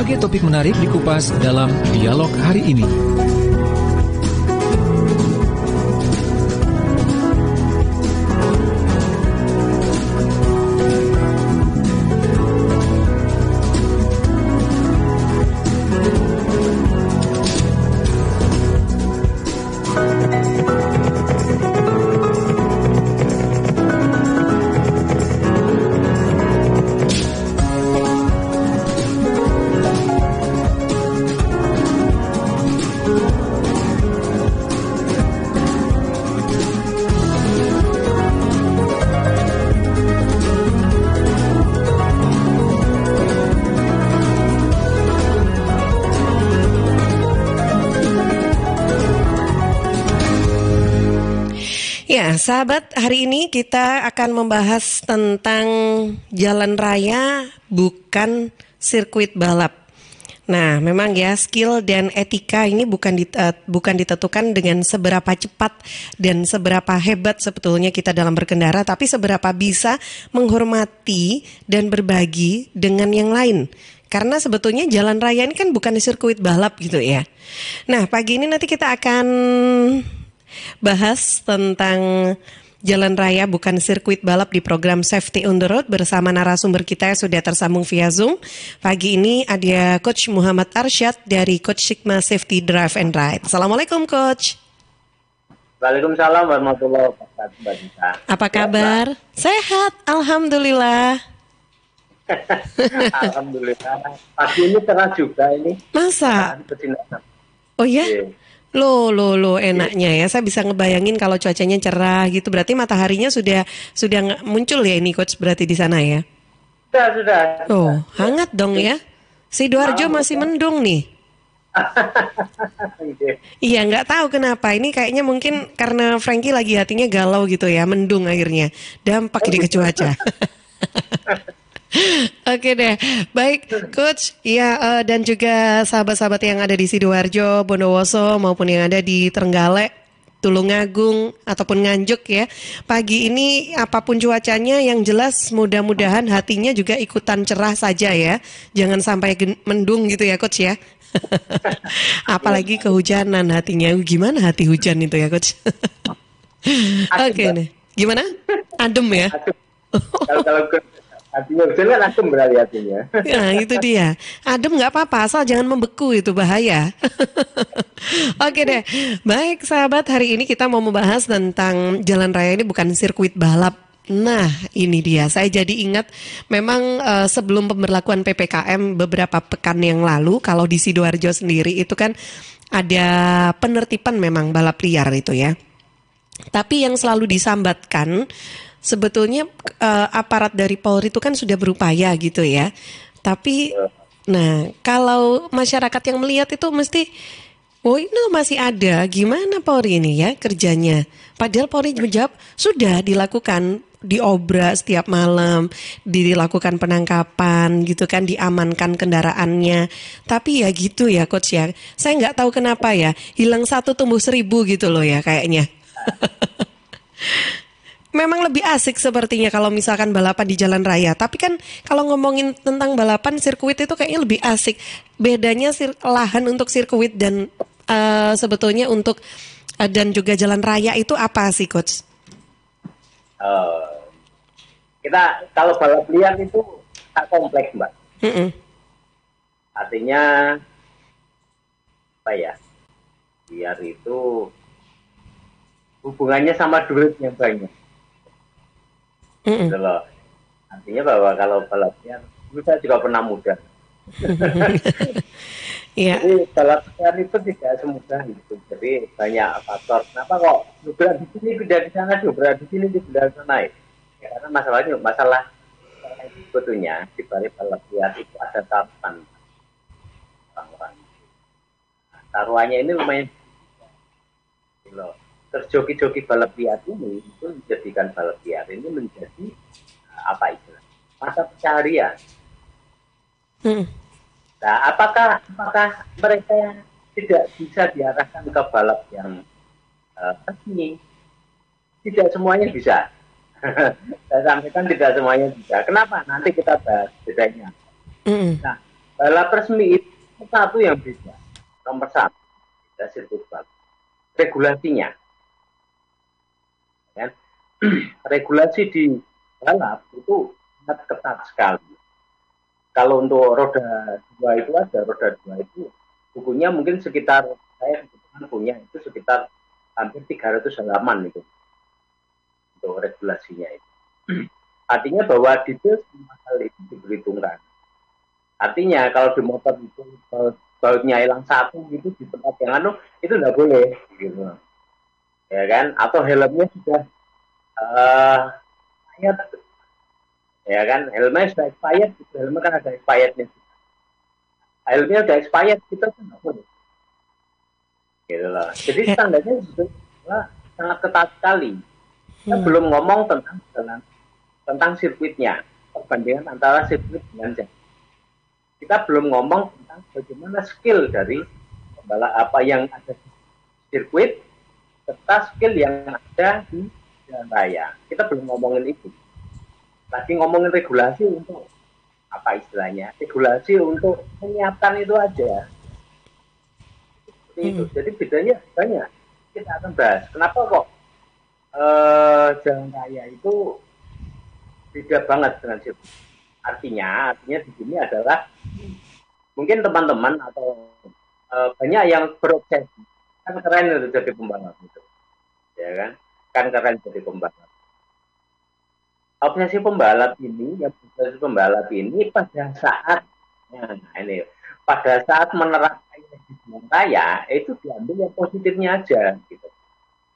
Berbagai topik menarik dikupas dalam dialog hari ini. Ya, sahabat, hari ini kita akan membahas tentang jalan raya bukan sirkuit balap. Nah, memang ya skill dan etika ini bukan ditentukan dengan seberapa cepat dan seberapa hebat sebetulnya kita dalam berkendara, tapi seberapa bisa menghormati dan berbagi dengan yang lain. Karena sebetulnya jalan raya ini kan bukan sirkuit balap gitu ya. Nah, pagi ini nanti kita akan bahas tentang jalan raya bukan sirkuit balap di program Safety on the Road bersama narasumber kita yang sudah tersambung via Zoom. Pagi ini ada Coach Muhammad Arsyad dari Coach Sigma Safety Drive and Ride. Assalamualaikum Coach. Waalaikumsalam warahmatullahi wabarakatuh, Mbak Dita. Apa kabar? Ya, Sehat, Alhamdulillah. Alhamdulillah. Pagi ini cerah juga ini. Masa? Oh ya? Yeah. Loh, enaknya ya. Saya bisa ngebayangin kalau cuacanya cerah gitu. Berarti mataharinya sudah muncul ya ini Coach berarti di sana ya? Sudah. Oh, hangat dong ya. Sidoarjo masih mendung nih. Iya, nggak tahu kenapa. Ini kayaknya mungkin karena Frankie lagi hatinya galau gitu ya, mendung akhirnya. Dampak ini ke cuaca. Oke deh, baik Coach, ya dan juga sahabat-sahabat yang ada di Sidoarjo, Bondowoso maupun yang ada di Trenggalek, Tulungagung ataupun Nganjuk ya. Pagi ini apapun cuacanya yang jelas mudah-mudahan hatinya juga ikutan cerah saja ya. Jangan sampai mendung gitu ya Coach ya. Apalagi kehujanan hatinya. Gimana hati hujan itu ya Coach? Oke deh. Gimana? Adem ya? Kalau hatinya hujan kan adem berarti hatinya. Ya itu dia. Adem nggak apa-apa, asal jangan membeku, itu bahaya. Oke deh. Baik sahabat, hari ini kita mau membahas tentang jalan raya ini bukan sirkuit balap. Nah ini dia, saya jadi ingat memang sebelum pemberlakuan PPKM beberapa pekan yang lalu, kalau di Sidoarjo sendiri itu kan ada penertiban memang balap liar itu ya. Tapi yang selalu disambatkan sebetulnya aparat dari Polri itu kan sudah berupaya gitu ya. Tapi, nah kalau masyarakat yang melihat itu mesti, oh ini masih ada, gimana Polri ini ya kerjanya. Padahal Polri menjawab, sudah dilakukan, diobrak setiap malam, dilakukan penangkapan gitu kan, diamankan kendaraannya. Tapi ya gitu ya Coach ya, saya nggak tahu kenapa ya, hilang satu tumbuh 1000 gitu loh ya kayaknya. Memang lebih asik sepertinya kalau misalkan balapan di jalan raya. Tapi kan kalau ngomongin tentang balapan sirkuit itu kayaknya lebih asik. Bedanya lahan untuk sirkuit dan sebetulnya untuk dan juga jalan raya itu apa sih Coach? Kita kalau balap liar itu tak kompleks Mbak. Artinya apa ya? Liar itu hubungannya sama duit yang banyak. Gitu loh. Artinya bahwa kalau balapnya, saya juga pernah muda. Jadi balapnya itu tidak semudah itu. Jadi banyak faktor. Kenapa kok juga di sini pindah di sana, juga di sini pindah di sana? Ya, karena masalah sebetulnya di balik balap liar itu ada taruhan orang-orang. Taruhannya ini lumayan. Gitu loh. Terus joki-joki balap liar ini itu menjadikan balap liar ini menjadi apa itu? Mata pencaharian. Nah, apakah mereka yang tidak bisa diarahkan ke balap yang resmi? Tidak semuanya bisa. Saya sampaikan tidak semuanya bisa. Kenapa? Nanti kita bahas bedanya. Nah, balap resmi itu satu yang beda. Nomor satu, beda sirkuit balap. Regulasinya. Kan? Regulasi di balap itu sangat ketat sekali. Kalau untuk roda 2 itu ada, roda 2 itu bukunya mungkin sekitar, saya punya itu sekitar hampir 300 halaman itu. Untuk regulasinya itu. Artinya bahwa detail semua hal itu diperhitungkan. Artinya kalau di motor itu bautnya hilang satu gitu di tempat yang itu nggak boleh gitu. Ya kan? Atau helmnya sudah ya kan? Helmnya sudah expired, helmnya kan ada expirednya. Helmnya sudah expired, kita tuh nggak boleh. Gitu loh. Jadi standarnya sebetulnya sangat ketat sekali. Kita belum ngomong tentang sirkuitnya, perbandingan antara sirkuit dengan jalan. Kita belum ngomong tentang bagaimana skill dari pembalap apa yang ada di sirkuit serta skill yang ada di jalan raya. Kita belum ngomongin itu. Lagi ngomongin regulasi untuk apa istilahnya? Regulasi untuk menyiapkan itu aja. Seperti itu. Jadi bedanya banyak. Kita akan bahas. Kenapa kok jalan raya itu beda banget dengan sirkuit? Artinya di sini adalah mungkin teman-teman atau banyak yang berobsesi kan keren itu jadi pembalap itu, ya kan keren jadi pembalap. Obsesi pembalap ini pada saat menerapkan di jalan raya itu diambil yang positifnya aja gitu.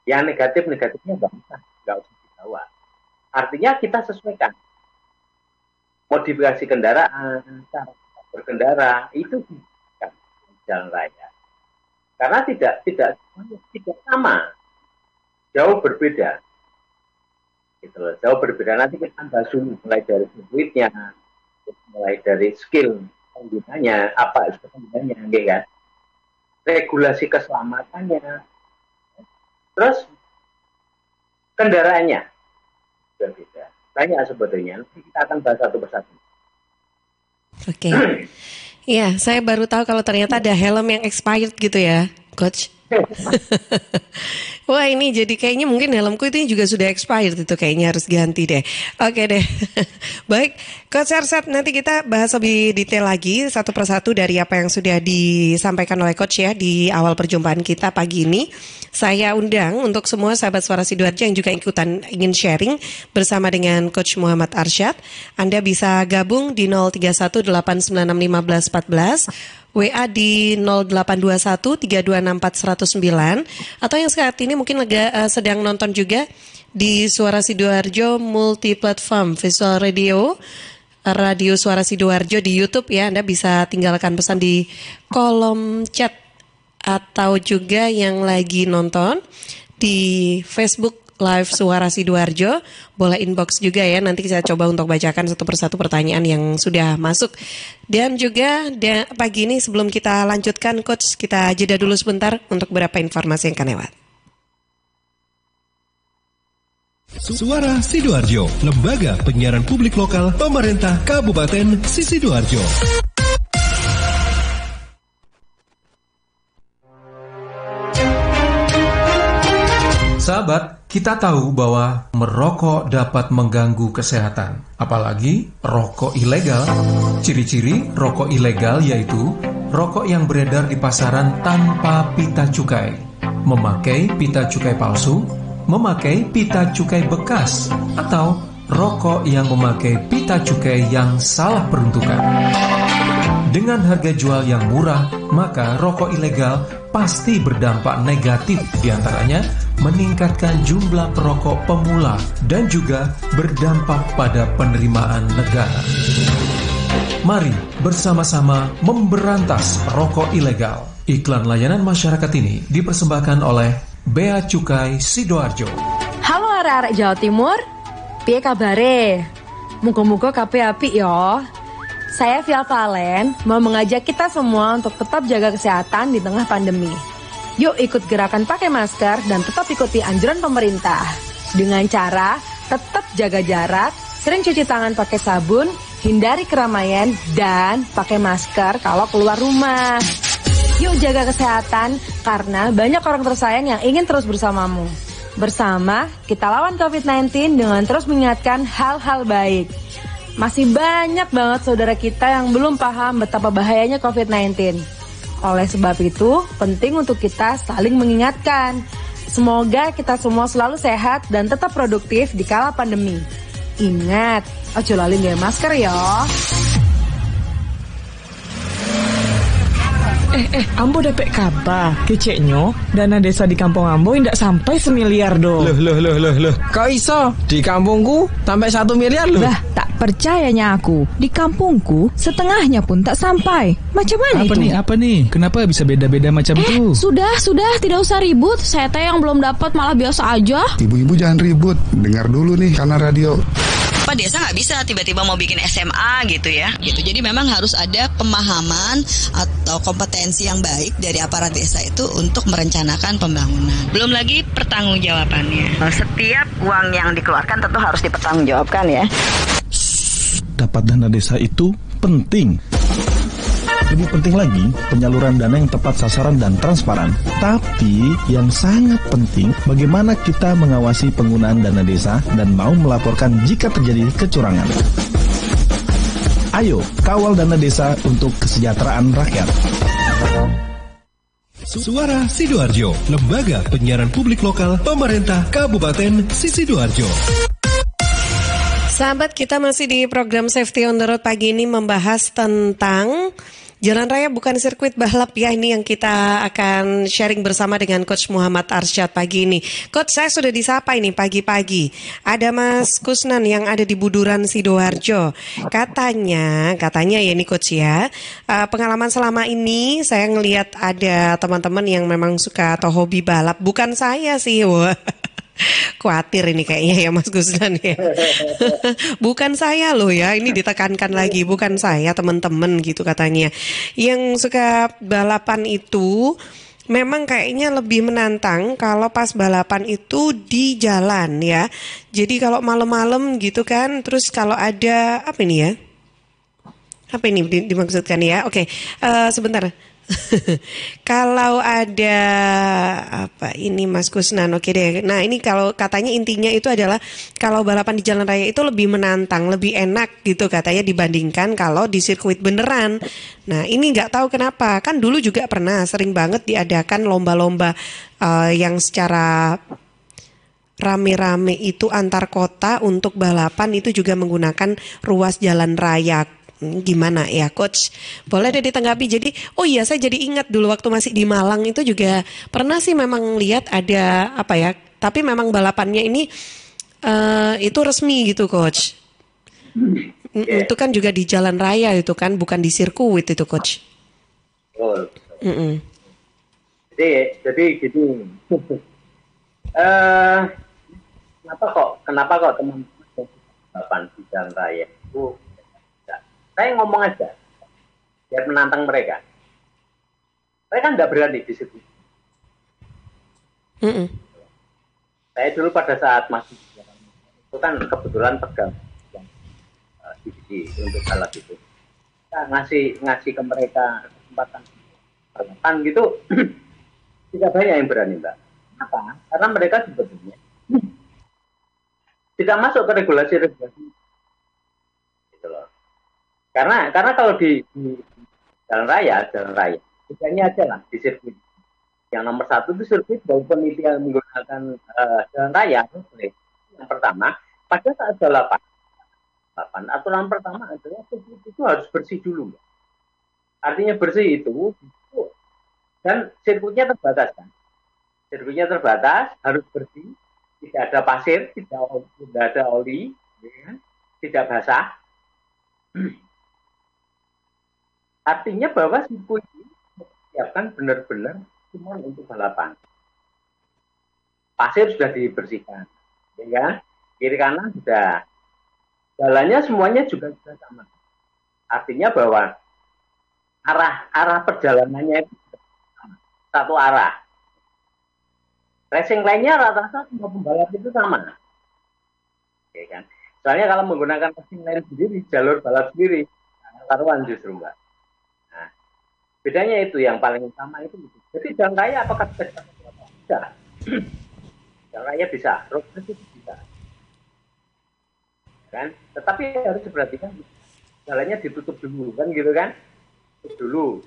Yang negatifnya nggak usah dibawa. Artinya kita sesuaikan modifikasi kendaraan, cara berkendara itu di jalan raya. Karena tidak sama, jauh berbeda. Gitu loh, jauh berbeda. Nanti kita bahas dulu mulai dari sirkuitnya, mulai dari skill penggunanya, apa itu penggunanya, gitu kan? Regulasi keselamatannya, terus kendaraannya juga beda. Banyak sebetulnya. Nanti kita akan bahas satu persatu. Oke. Iya, saya baru tahu kalau ternyata ada helm yang expired gitu ya, Coach. Wah, ini jadi kayaknya mungkin helmku itu juga sudah expired itu, kayaknya harus ganti deh. Oke deh. Baik, Coach Arsat, nanti kita bahas lebih detail lagi satu persatu dari apa yang sudah disampaikan oleh Coach ya di awal perjumpaan kita pagi ini. Saya undang untuk semua sahabat Suara Sidoarjo yang juga ikutan ingin sharing bersama dengan Coach Muhammad Arsyad. Anda bisa gabung di 0318961514, WA di 082132640109, atau yang saat ini mungkin sedang nonton juga di Suara Sidoarjo multi-platform visual radio Suara Sidoarjo di YouTube ya. Anda bisa tinggalkan pesan di kolom chat, atau juga yang lagi nonton di Facebook Live Suara Sidoarjo, boleh inbox juga ya. Nanti saya coba untuk bacakan satu persatu pertanyaan yang sudah masuk. Dan juga pagi ini sebelum kita lanjutkan, Coach, kita jeda dulu sebentar untuk beberapa informasi yang akan lewat. Suara Sidoarjo, lembaga penyiaran publik lokal pemerintah Kabupaten Sidoarjo. Sahabat, kita tahu bahwa merokok dapat mengganggu kesehatan, apalagi rokok ilegal. Ciri-ciri rokok ilegal yaitu rokok yang beredar di pasaran tanpa pita cukai, memakai pita cukai palsu, memakai pita cukai bekas, atau rokok yang memakai pita cukai yang salah peruntukan. Dengan harga jual yang murah, maka rokok ilegal pasti berdampak negatif, diantaranya meningkatkan jumlah perokok pemula dan juga berdampak pada penerimaan negara. Mari bersama-sama memberantas rokok ilegal. Iklan layanan masyarakat ini dipersembahkan oleh Bea Cukai Sidoarjo. Halo arek-arek Jawa Timur, piye kabare? Muga-muga kabeh apik ya. Saya Via Valen mau mengajak kita semua untuk tetap jaga kesehatan di tengah pandemi. Yuk ikut gerakan pakai masker dan tetap ikuti anjuran pemerintah. Dengan cara tetap jaga jarak, sering cuci tangan pakai sabun, hindari keramaian, dan pakai masker kalau keluar rumah. Yuk jaga kesehatan, karena banyak orang tersayang yang ingin terus bersamamu. Bersama, kita lawan COVID-19 dengan terus mengingatkan hal-hal baik. Masih banyak banget saudara kita yang belum paham betapa bahayanya COVID-19. Oleh sebab itu, penting untuk kita saling mengingatkan. Semoga kita semua selalu sehat dan tetap produktif di kala pandemi. Ingat, ojo lali nggawe masker ya. Ambo dapat kabar, keceknya dana desa di kampung Ambo tidak sampai 1 miliar do. Loh. Kok iso? Di kampungku sampai 1 miliar loh. Lah, tak percayanya aku. Di kampungku setengahnya pun tak sampai. Macam mana itu? Apa nih? Kenapa bisa beda-beda macam itu? Sudah, tidak usah ribut. Saya teh yang belum dapat malah biasa aja. Ibu-ibu jangan ribut. Dengar dulu nih karena radio. Pak desa nggak bisa tiba-tiba mau bikin SMA gitu ya. Gitu. Jadi memang harus ada pemahaman atau kompetensi yang baik dari aparat desa itu untuk merencanakan pembangunan. Belum lagi pertanggungjawabannya. Setiap uang yang dikeluarkan tentu harus dipertanggungjawabkan ya. Dapat dana desa itu penting. Lebih penting lagi, penyaluran dana yang tepat sasaran dan transparan. Tapi yang sangat penting, bagaimana kita mengawasi penggunaan dana desa dan mau melaporkan jika terjadi kecurangan. Ayo, kawal dana desa untuk kesejahteraan rakyat. Suara Sidoarjo, lembaga penyiaran publik lokal pemerintah Kabupaten Sidoarjo. Sahabat, kita masih di program Safety on the Road pagi ini membahas tentang jalan raya bukan sirkuit balap ya. Ini yang kita akan sharing bersama dengan Coach Muhammad Arsyad pagi ini. Coach, saya sudah disapa ini pagi-pagi. Ada Mas Kusnan yang ada di Buduran Sidoarjo. Katanya ya ini Coach ya, pengalaman selama ini saya ngelihat ada teman-teman yang memang suka atau hobi balap. Bukan saya sih, wah. Khawatir ini kayaknya ya Mas Gusnan ya. Bukan saya loh ya, ini ditekankan lagi, bukan saya teman-teman gitu katanya. Yang suka balapan itu memang kayaknya lebih menantang kalau pas balapan itu di jalan ya. Jadi kalau malam-malam gitu kan, terus kalau ada apa ini ya? Apa ini dimaksudkan ya? Oke, sebentar. Kalau ada apa ini Mas Kusnan, oke deh. Nah ini kalau katanya intinya itu adalah kalau balapan di jalan raya itu lebih menantang, lebih enak gitu katanya dibandingkan kalau di sirkuit beneran. Nah ini nggak tahu kenapa, kan dulu juga pernah sering banget diadakan lomba-lomba yang secara rame-rame itu antar kota untuk balapan itu juga menggunakan ruas jalan raya. Gimana ya Coach? Boleh deh ditanggapi. Jadi, oh iya saya jadi ingat dulu waktu masih di Malang itu juga pernah sih memang lihat ada apa ya, tapi memang balapannya ini itu resmi gitu Coach. Itu kan juga di jalan raya itu kan, bukan di sirkuit itu Coach. Oh. Jadi gitu. Kenapa kok teman-teman balapan di jalan raya itu? Saya ngomong aja, biar menantang mereka. Mereka nggak berani di situ. Saya dulu pada saat masih itu kan kebetulan pegang divisi untuk balap itu. Kita ngasih ke mereka kesempatan balapan gitu. Tidak banyak yang berani, Mbak. Kenapa? Karena mereka sebetulnya tidak masuk ke regulasi-regulasi. Gitu loh. Karena kalau di jalan raya, bedanya aja lah di sirkuit. Yang nomor 1 itu sirkuit walaupun itu yang menggunakan jalan raya. Yang pertama, pada saat balapan, aturan pertama adalah sirkuit itu harus bersih dulu. Artinya bersih itu dan sirkuitnya terbatas kan. Sirkuitnya terbatas, harus bersih, tidak ada pasir, tidak ada oli, ya, tidak basah. Artinya bahwa sirkuit ini disiapkan benar-benar cuma untuk balapan. Pasir sudah dibersihkan, ya, kiri kanan sudah, jalannya semuanya juga sudah sama. Artinya bahwa arah perjalanannya itu sama, satu arah. Racing lainnya rata-rata semua pembalap itu sama, ya kan. Soalnya kalau menggunakan mesin lain sendiri, jalur balap sendiri, karuan justru Mbak. Nah, bedanya itu yang paling utama itu. Jadi jalan raya apakah bisa? Bisa. Jalan raya bisa, road race itu bisa. Kan? Tetapi harus diperhatikan jalannya ditutup dulu kan gitu kan? Tutup dulu.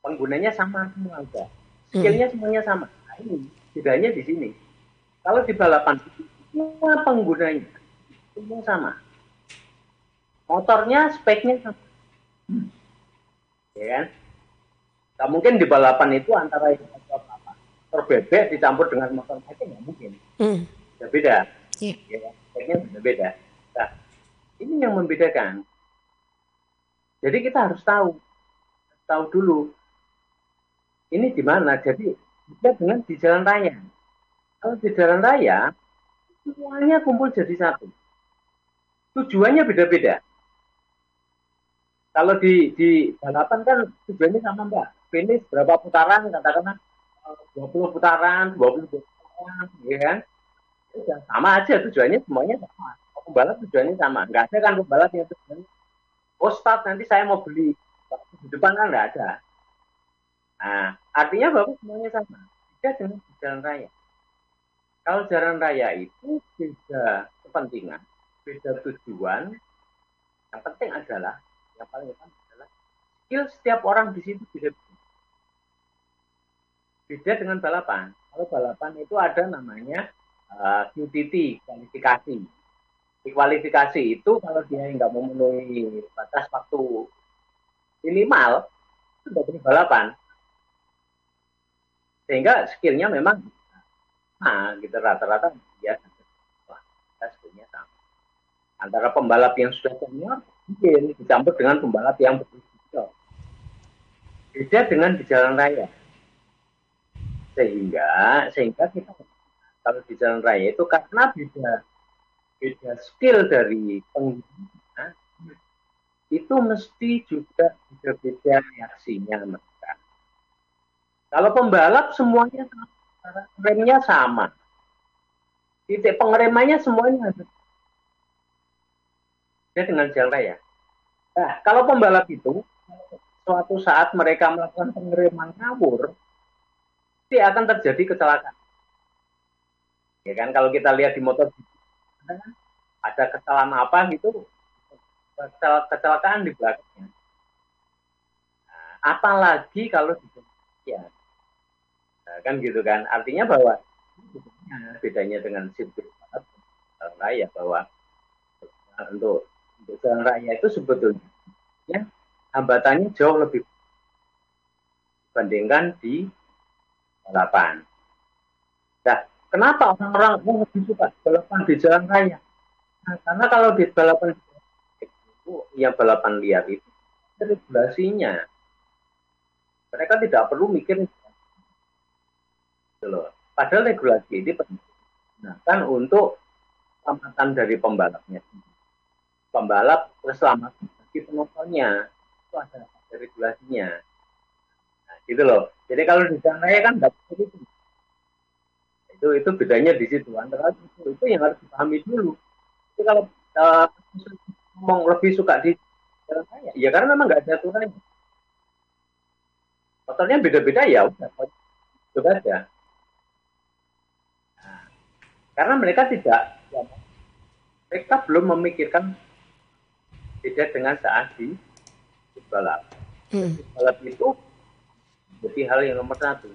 Penggunanya sama semua aja. Skillnya semuanya sama. Nah, ini bedanya di sini. Kalau di balapan semua penggunanya semua sama. Motornya speknya sama. Ya kan? Nggak mungkin di balapan itu antara motor bebek dicampur dengan motor mesin, nggak mungkin. Beda. Yeah. Ya, speknya beda. Nah, ini yang membedakan. Jadi kita harus tahu dulu. Ini di mana? Jadi kita dengan di jalan raya. Kalau di jalan raya, semuanya kumpul jadi satu. Tujuannya beda-beda. Kalau di balapan kan tujuannya sama Mbak. Finish berapa putaran, katakanlah 20 putaran, 20 putaran, ya kan? Ya, sama aja tujuannya, semuanya sama. Pembalap tujuannya sama. Nggak ada kan pembalap yang tujuannya, start nanti saya mau beli. Di depan kan nggak ada. Nah, artinya bahwa semuanya sama. Beda dengan di jalan raya. Kalau jalan raya itu beda kepentingan, beda tujuan. Yang penting adalah, yang paling utama adalah skill setiap orang di situ beda. Beda dengan balapan. Kalau balapan itu ada namanya QTT, kualifikasi. Di kualifikasi itu kalau dia nggak memenuhi batas waktu minimal, itu nggak boleh balapan. Sehingga skillnya memang gitu rata-rata biasa. Skillnya sama. Antara pembalap yang sudah senior mungkin dicampur dengan pembalap yang betul-betul. Beda dengan di jalan raya. Sehingga kita kalau di jalan raya itu karena beda skill dari pengguna, itu mesti juga beda-beda reaksinya mereka. Kalau pembalap semuanya sama. Remnya sama, titik pengeremannya semuanya ada. Dengan jalan raya. Nah, kalau pembalap itu suatu saat mereka melakukan pengereman ngawur, pasti akan terjadi kecelakaan. Ya kan, kalau kita lihat di motor ada kesalahan apa gitu, kecelakaan di belakangnya. Nah, apalagi kalau di ya. Nah, kan gitu kan, artinya bahwa bedanya dengan sirkuit jalan raya bahwa untuk jalan raya itu sebetulnya ya, hambatannya jauh lebih dibandingkan di balapan. Nah, kenapa orang-orang lebih suka balapan di jalan raya? Nah, karena kalau di balapan itu yang balapan liar itu regulasinya, mereka tidak perlu mikir. Padahal regulasi ini digunakan untuk keselamatan dari pembalapnya. Pembalap keselamatan bagi penontonnya itu ada regulasinya. Nah, gitu loh. Jadi kalau di jalan raya kan nggak begitu. Itu bedanya di situ. Antara itu yang harus dipahami dulu. Jadi kalau ngomong lebih suka di jalan raya, ya karena memang nggak ada aturannya. Motornya beda-beda ya udah. Coba aja. Karena mereka belum memikirkan beda dengan saat di balap. Balap itu jadi hal yang nomor satu,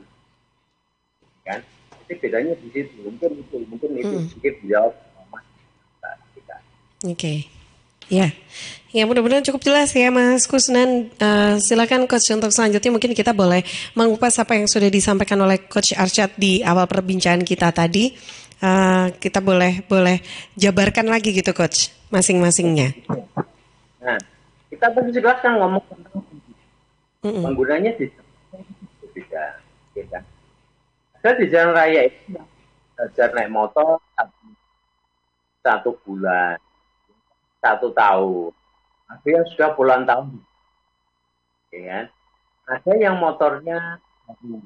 kan? Jadi bedanya di situ. Mungkin itu sedikit dijawab sama kita. Oke. Ya, mudah-mudahan cukup jelas ya Mas Kusnan. Silakan Coach untuk selanjutnya mungkin kita boleh mengupas apa yang sudah disampaikan oleh Coach Arsyad di awal perbincangan kita tadi. Kita boleh jabarkan lagi gitu Coach masing-masingnya. Nah, kita tadi jelaskan ngomong tentang penggunanya di beda. Ada di jalan raya itu belajar naik motor 1 bulan, 1 tahun, ada yang sudah puluhan tahun, ya kan? Ada yang motornya baru,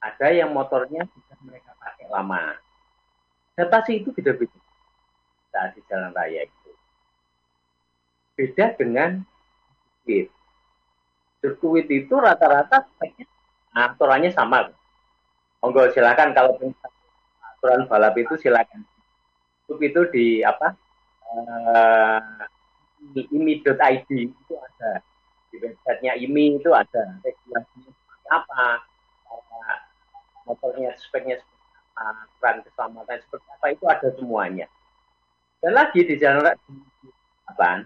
ada yang motornya bisa mereka pakai lama. Adaptasi itu beda-beda. saat di jalan raya itu. Beda dengan sirkuit. Sirkuit itu rata-rata aturannya sama. Monggo silakan kalau aturan balap itu silakan. Itu di IMI.id itu ada, di websitenya IMI itu ada regulasinya seperti apa, motornya speknya seperti apa, aturan keselamatan seperti apa, itu ada semuanya. Dan lagi di jalan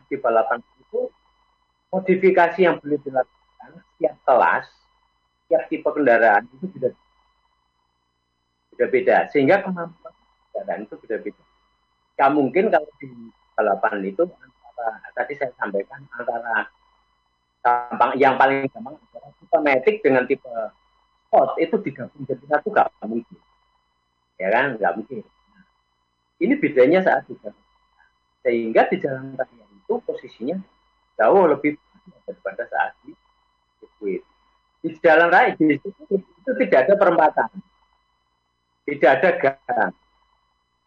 di balapan itu modifikasi yang boleh dilakukan setiap kelas, setiap tipe kendaraan itu beda-beda, sehingga kemampuan kendaraan itu beda-beda. Gak mungkin kalau di balapan itu tadi saya sampaikan antara yang paling gampang adalah tipe matic dengan tipe sport itu digabung jadi satu, gak mungkin, ya kan, nggak mungkin. Nah, ini bedanya saat digabung, sehingga di jalan raya itu posisinya jauh lebih daripada saat di sirkuit. Di jalan raya itu tidak ada perempatan, tidak ada gang,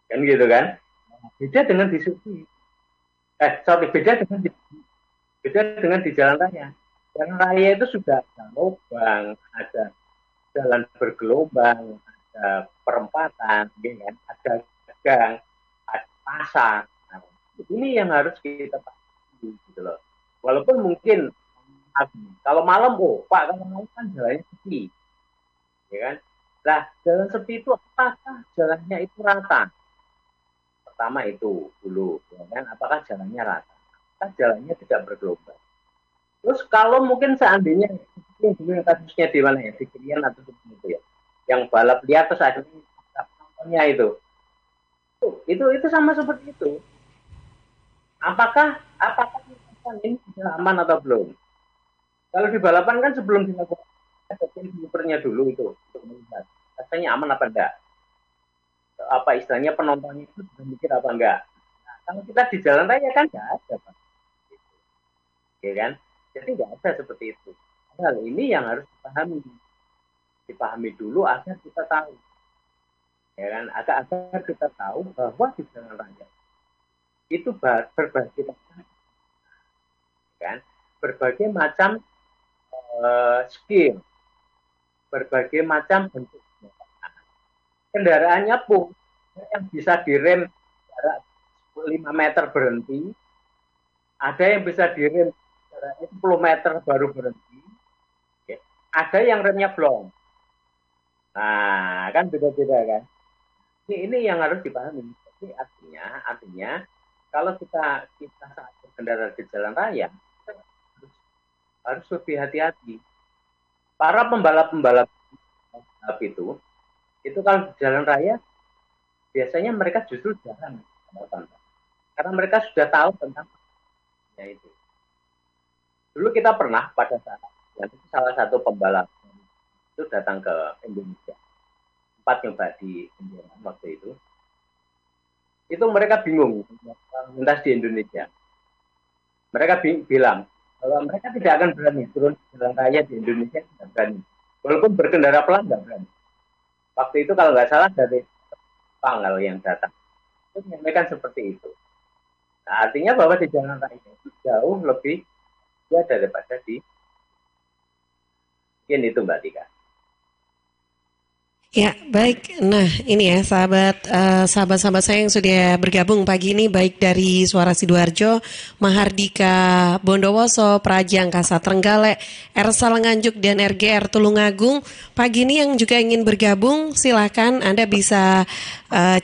kan gitu kan. Beda dengan di sirkuit. Beda dengan di jalan raya. Jalan raya itu sudah ada lubang, ada jalan bergelombang, ada perempatan, ya kan? Ada gang, ada pasar. Nah, ini yang harus kita pahami, gitu loh. Walaupun mungkin kalau malam, Pak, kalau malam kan jalannya sepi, ya kan? Nah, jalan sepi itu apakah jalannya itu rata? Pertama itu dulu, ya kan? Apakah jalannya rata? Apakah jalannya tidak bergelombang? Terus kalau mungkin seandainya yang kasusnya di mana ya, di Krian atau seperti itu ya, yang balap liar terus akhirnya penontonnya itu sama seperti itu. Apakah ini sudah aman atau belum? Kalau di balapan kan sebelum dilakukan ada filternya dulu itu untuk melihat rasanya aman apa enggak. Apa istilahnya penontonnya itu sudah mikir apa enggak. Nah, kalau kita di jalan raya kan enggak ada, Pak. Ya kan? Jadi enggak ada seperti itu. Hal ini yang harus dipahami dulu agar kita tahu. Ya kan? Agar kita tahu bahwa di jalan raya itu berbagai macam, kan? Berbagai macam skill, berbagai macam bentuk kendaraannya pun yang bisa direm jarak 5 meter berhenti, ada yang bisa direm jarak 10 meter baru berhenti, ada yang remnya blong. Nah, kan beda-beda kan. Ini yang harus dipahami. Jadi artinya kalau kita saat berkendara di jalan raya harus lebih hati-hati. Para pembalap itu kalau di jalan raya biasanya mereka justru jarang, karena mereka sudah tahu tentang itu. Dulu kita pernah pada saat salah satu pembalap itu datang ke Indonesia, sempat nyoba di Indonesia waktu itu mereka bingung lintas di Indonesia. Mereka bilang bahwa mereka tidak akan berani turun jalan raya di Indonesia, tidak berani. Walaupun berkendara pelan, tidak berani. Waktu itu kalau nggak salah dari Jepang yang datang, itu menyampaikan seperti itu. Nah, artinya bahwa di jalan raya itu jauh lebih daripada di mungkin itu Mbak Tika. Ya, baik. Nah, ini ya sahabat-sahabat saya yang sudah bergabung pagi ini, baik dari Suara Sidoarjo, Mahardika Bondowoso, Praja Angkasa Trenggalek, Ersal Nganjuk, dan RGR Tulungagung. Pagi ini yang juga ingin bergabung, silakan Anda bisa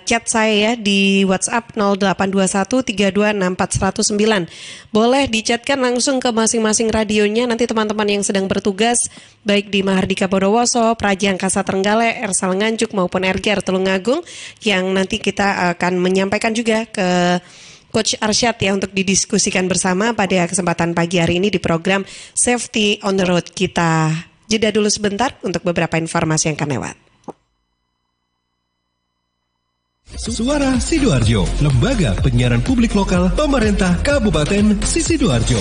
chat saya ya di WhatsApp 0821326409. Boleh dichatkan langsung ke masing-masing radionya. Nanti teman-teman yang sedang bertugas baik di Mahardika Bondowoso, Praja Angkasa Trenggalek, Ersal Nganjuk maupun RGR Tulungagung, yang nanti kita akan menyampaikan juga ke Coach Arsyad ya untuk didiskusikan bersama pada kesempatan pagi hari ini di program Safety on the Road. Kita jeda dulu sebentar untuk beberapa informasi yang akan lewat. Suara Sidoarjo, lembaga penyiaran publik lokal pemerintah Kabupaten Sidoarjo.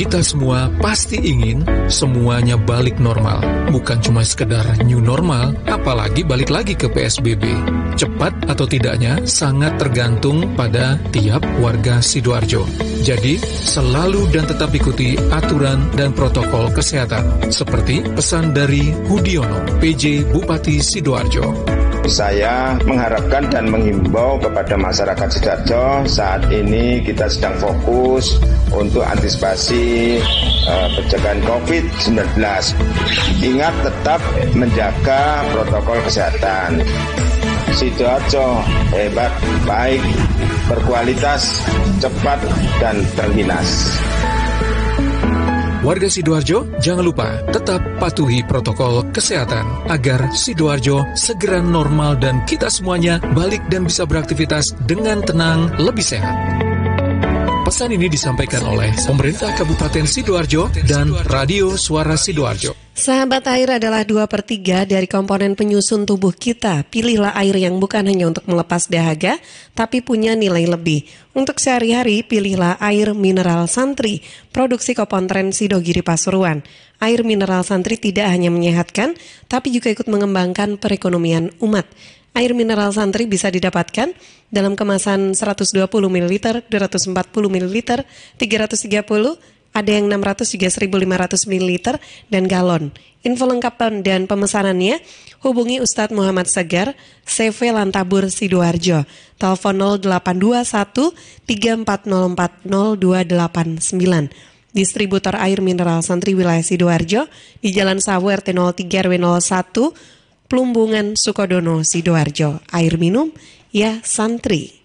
Kita semua pasti ingin semuanya balik normal. Bukan cuma sekedar new normal, apalagi balik lagi ke PSBB. Cepat atau tidaknya sangat tergantung pada tiap warga Sidoarjo. Jadi, selalu dan tetap ikuti aturan dan protokol kesehatan. Seperti pesan dari Hudiono, PJ Bupati Sidoarjo. Saya mengharapkan dan menghimbau kepada masyarakat Sidoarjo, saat ini kita sedang fokus untuk antisipasi pencegahan COVID-19. Ingat tetap menjaga protokol kesehatan. Sidoarjo hebat, baik, berkualitas, cepat, dan terbinas. Warga Sidoarjo, jangan lupa tetap patuhi protokol kesehatan agar Sidoarjo segera normal dan kita semuanya balik dan bisa beraktivitas dengan tenang, lebih sehat. Pesan ini disampaikan oleh pemerintah Kabupaten Sidoarjo dan Radio Suara Sidoarjo. Sahabat, air adalah 2/3 dari komponen penyusun tubuh kita. Pilihlah air yang bukan hanya untuk melepas dahaga, tapi punya nilai lebih. Untuk sehari-hari, pilihlah air mineral Santri, produksi Kopontren Sidogiri Pasuruan. Air mineral Santri tidak hanya menyehatkan, tapi juga ikut mengembangkan perekonomian umat. Air mineral Santri bisa didapatkan dalam kemasan 120 ml, 240 ml, 330 ada yang 600 juga 1500 ml dan galon. Info lengkap dan pemesanannya hubungi Ustadz Muhammad Segar, CV Lantabur Sidoarjo. Telepon 0821 3404 0289. Distributor air mineral Santri wilayah Sidoarjo di Jalan Sawu RT 03 RW 01 Plumbungan Sukodono Sidoarjo. Air minum ya Santri.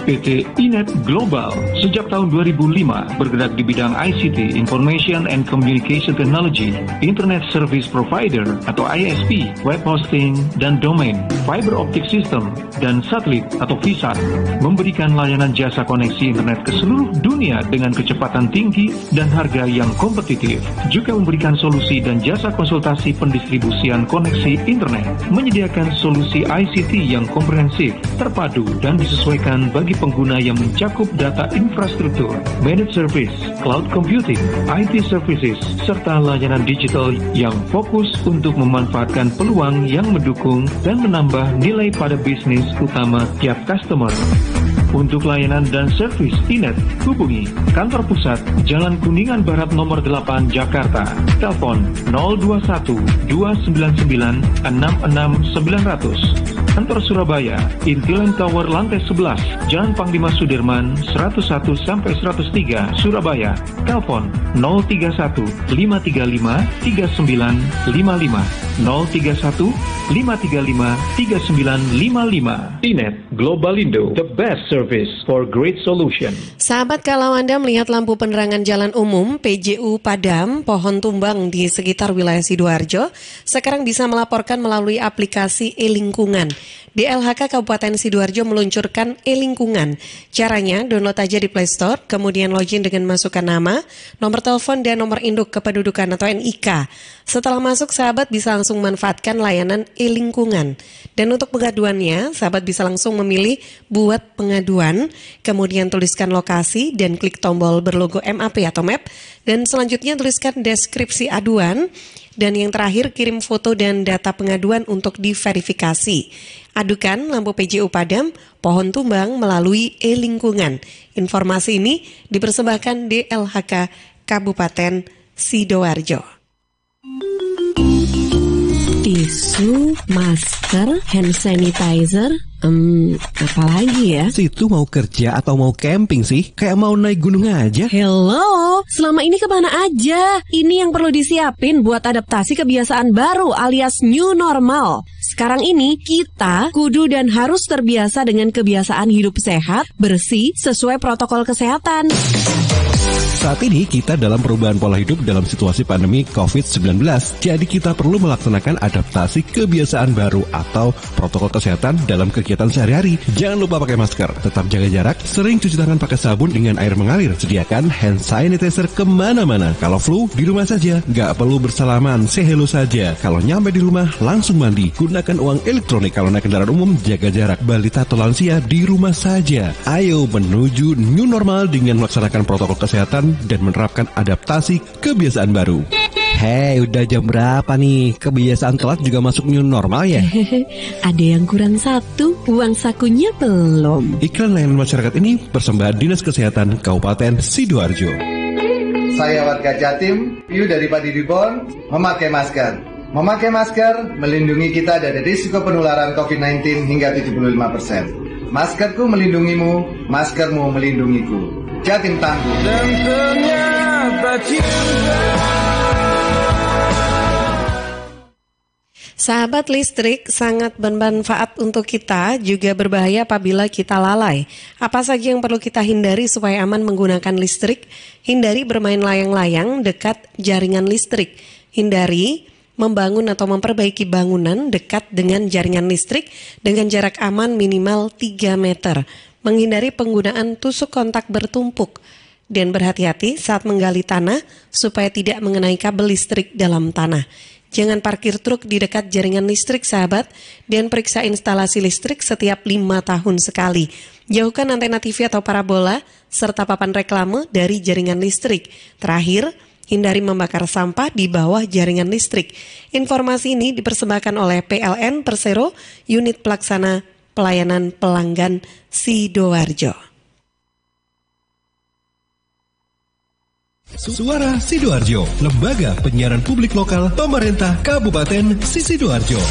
PT Inet Global sejak tahun 2005 bergerak di bidang ICT, Information and Communication Technology, Internet Service Provider atau ISP, web hosting dan domain, fiber optic system dan satelit atau VSAT, memberikan layanan jasa koneksi internet ke seluruh dunia dengan kecepatan tinggi dan harga yang kompetitif. Juga memberikan solusi dan jasa konsultasi pendistribusian koneksi internet, menyediakan solusi ICT yang komprehensif, terpadu dan disesuaikan bagi pengguna yang mencakup data infrastruktur, managed service, cloud computing, IT services, serta layanan digital yang fokus untuk memanfaatkan peluang yang mendukung dan menambah nilai pada bisnis utama tiap customer. Untuk layanan dan servis Inet, hubungi kantor pusat Jalan Kuningan Barat nomor 8 Jakarta. Telepon 021 299 66900. Kantor Surabaya, Intiland Tower lantai 11, Jalan Panglima Sudirman 101-103 Surabaya. Telepon 031 535 3955 031 535 3955. Inet Globalindo, the best service for great solution. Sahabat, kalau Anda melihat lampu penerangan jalan umum PJU padam, pohon tumbang di sekitar wilayah Sidoarjo, sekarang bisa melaporkan melalui aplikasi e-lingkungan. DLHK Kabupaten Sidoarjo meluncurkan e-lingkungan. Caranya, download aja di Play Store, kemudian login dengan masukkan nama, nomor telepon, dan nomor induk kependudukan atau NIK. Setelah masuk, sahabat bisa langsung manfaatkan layanan e-lingkungan. Dan untuk pengaduannya, sahabat bisa langsung memilih buat pengaduan, kemudian tuliskan lokasi dan klik tombol berlogo MAP atau MAP, dan selanjutnya tuliskan deskripsi aduan, dan yang terakhir kirim foto dan data pengaduan untuk diverifikasi. Adukan lampu PJU padam, pohon tumbang melalui e-lingkungan. Informasi ini dipersembahkan DLHK Kabupaten Sidoarjo. Tisu, masker, hand sanitizer, apalagi ya? Situ mau kerja atau mau camping sih? Kayak mau naik gunung aja. Hello, selama ini kemana aja? Ini yang perlu disiapin buat adaptasi kebiasaan baru alias new normal. Sekarang ini kita kudu dan harus terbiasa dengan kebiasaan hidup sehat, bersih, sesuai protokol kesehatan. Saat ini kita dalam perubahan pola hidup dalam situasi pandemi COVID-19. Jadi kita perlu melaksanakan adaptasi kebiasaan baru atau protokol kesehatan dalam kegiatan kegiatan sehari-hari. Jangan lupa pakai masker, tetap jaga jarak, sering cuci tangan pakai sabun dengan air mengalir. Sediakan hand sanitizer kemana-mana. Kalau flu, di rumah saja. Nggak perlu bersalaman, say hello saja. Kalau nyampe di rumah, langsung mandi. Gunakan uang elektronik. Kalau naik kendaraan umum, jaga jarak. Balita atau lansia, di rumah saja. Ayo menuju new normal dengan melaksanakan protokol kesehatan dan menerapkan adaptasi kebiasaan baru. Hei, udah jam berapa nih? Kebiasaan telat juga masuk new normal ya? Ada yang kurang satu, uang sakunya belum. Iklan layanan masyarakat ini persembahan Dinas Kesehatan Kabupaten Sidoarjo. Saya warga Jatim, Piu dari Padidibon, memakai masker. Memakai masker melindungi kita dari risiko penularan COVID-19 hingga 75%. Maskerku melindungimu, maskermu melindungiku. Jatim tangguh. Dan ternyata cinta. Sahabat, listrik sangat bermanfaat untuk kita, juga berbahaya apabila kita lalai. Apa saja yang perlu kita hindari supaya aman menggunakan listrik? Hindari bermain layang-layang dekat jaringan listrik. Hindari membangun atau memperbaiki bangunan dekat dengan jaringan listrik dengan jarak aman minimal 3 meter. Menghindari penggunaan tusuk kontak bertumpuk. Dan berhati-hati saat menggali tanah supaya tidak mengenai kabel listrik dalam tanah. Jangan parkir truk di dekat jaringan listrik, sahabat, dan periksa instalasi listrik setiap 5 tahun sekali. Jauhkan antena TV atau parabola, serta papan reklame dari jaringan listrik. Terakhir, hindari membakar sampah di bawah jaringan listrik. Informasi ini dipersembahkan oleh PLN Persero, Unit Pelaksana Pelayanan Pelanggan Sidoarjo. Suara Sidoarjo, lembaga penyiaran publik lokal pemerintah Kabupaten Sidoarjo.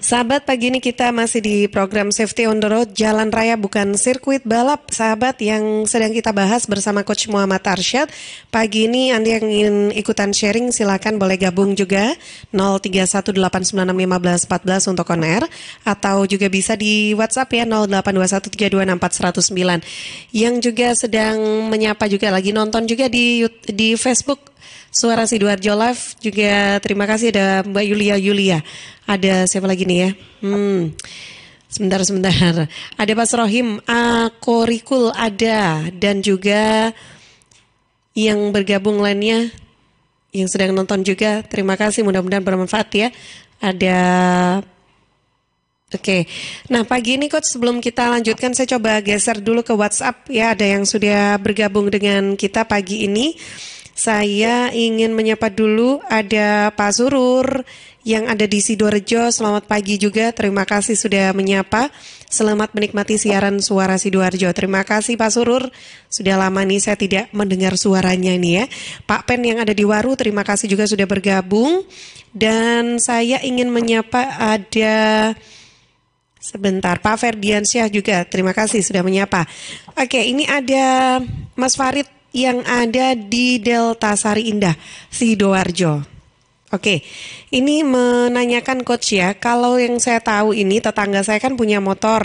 Sahabat, pagi ini kita masih di program Safety on the Road, jalan raya bukan sirkuit balap. Sahabat, yang sedang kita bahas bersama Coach Muhammad Arsyad. Pagi ini Anda yang ingin ikutan sharing silakan boleh gabung juga 0318961514 untuk on air, atau juga bisa di WhatsApp ya 0821326409. Yang juga sedang menyapa juga lagi nonton juga di Facebook Suara Sidoarjo Live juga, terima kasih ada Mbak Yulia. Ada siapa lagi nih ya? Sebentar. Ada Pak Rohim, Korikul ada, dan juga yang bergabung lainnya yang sedang nonton juga. Terima kasih, mudah-mudahan bermanfaat ya. Ada Oke. Nah, pagi ini Coach, sebelum kita lanjutkan saya coba geser dulu ke WhatsApp ya. Ada yang sudah bergabung dengan kita pagi ini. Saya ingin menyapa dulu ada Pak Surur yang ada di Sidoarjo. Selamat pagi juga, terima kasih sudah menyapa. Selamat menikmati siaran Suara Sidoarjo. Terima kasih Pak Surur, sudah lama nih saya tidak mendengar suaranya ini ya. Pak Pen yang ada di Waru, terima kasih juga sudah bergabung. Dan saya ingin menyapa ada sebentar, Pak Ferdiansyah juga, terima kasih sudah menyapa. Oke, ini ada Mas Farid yang ada di Delta Sari Indah, Sidoarjo. Oke, ini menanyakan Coach ya, kalau yang saya tahu ini tetangga saya kan punya motor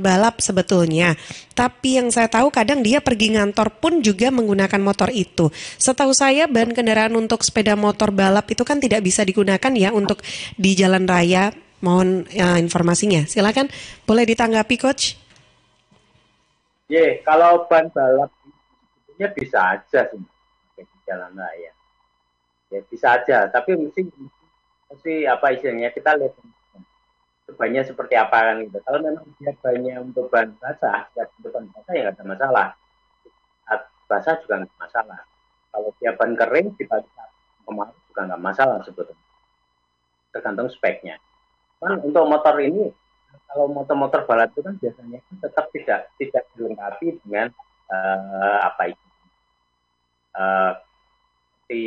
balap sebetulnya. Tapi yang saya tahu kadang dia pergi ngantor pun juga menggunakan motor itu. Setahu saya ban kendaraan untuk sepeda motor balap itu kan tidak bisa digunakan ya untuk di jalan raya. Mohon informasinya, silakan boleh ditanggapi Coach. Kalau ban balap ya bisa aja sih di jalan raya. Ya bisa aja, tapi mesti apa istilahnya kita lihat bannya seperti apa kan gitu. Kalau memang dia banyak untuk bahan basah, ya untuk bahan basah ya nggak ada masalah. Basah juga nggak masalah. Kalau dia ban kering dibagi kemarin juga nggak masalah sebetulnya. Tergantung speknya. Kan untuk motor ini, kalau motor balap itu kan biasanya tetap tidak dilengkapi dengan di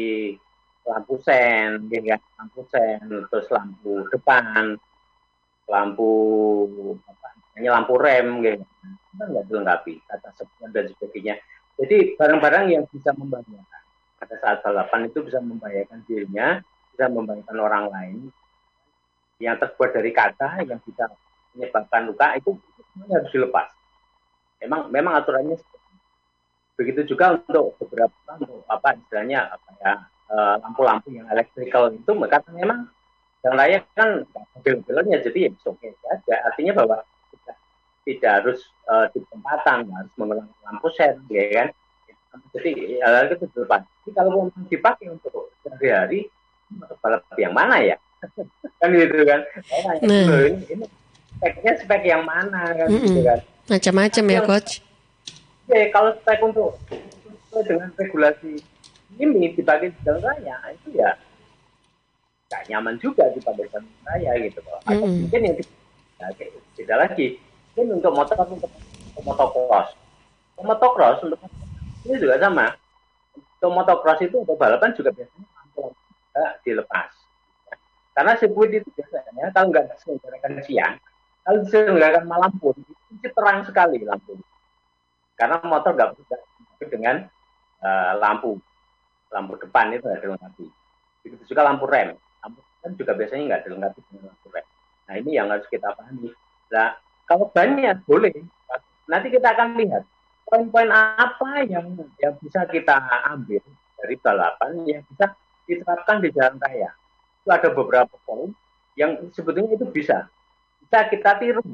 lampu sen, terus lampu depan, lampu rem, gitu. Kita nggak dilengkapi, kata sebuah dan sebagainya. Jadi barang-barang yang bisa membahayakan pada saat balapan itu bisa membahayakan dirinya, bisa membahayakan orang lain. Yang terbuat dari kaca yang bisa menyebabkan luka itu semuanya harus dilepas. Memang aturannya seperti itu. Begitu juga untuk beberapa lampu lampu-lampu yang elektrikal itu, karena memang jalan raya kan bel-belnya, jadi ya oke saja. Artinya bahwa tidak harus di perempatan, harus mengulang lampu sen, ya kan. Jadi hal itu depan. Jadi kalau mau dipakai untuk sehari-hari, balap yang mana ya? Kan gitu kan. Ini speknya spek yang mana kan gitu kan. Macam-macam ya coach. Ya kalau spek untuk dengan regulasi ini dipakai di jalan raya itu ya nggak nyaman juga dipakai di jalan raya gitu loh. Atau mungkin yang beda lagi, mungkin untuk motocross untuk ini juga sama. Untuk motocross itu untuk balapan juga biasanya lampu dilepas. Karena sirkuit itu biasanya kalau nggak diselenggarakan siang, kalau diselenggarakan malam pun itu terang sekali lampu. Karena motor nggak bisa dengan lampu depan itu nggak dilengkapi. Begitu juga lampu rem juga biasanya nggak dilengkapi dengan lampu rem. Nah ini yang harus kita pahami. Nah kalau banyak boleh, nanti kita akan lihat poin-poin apa yang bisa kita ambil dari balapan yang bisa diterapkan di jalan raya. Itu ada beberapa poin yang sebetulnya itu bisa kita tiru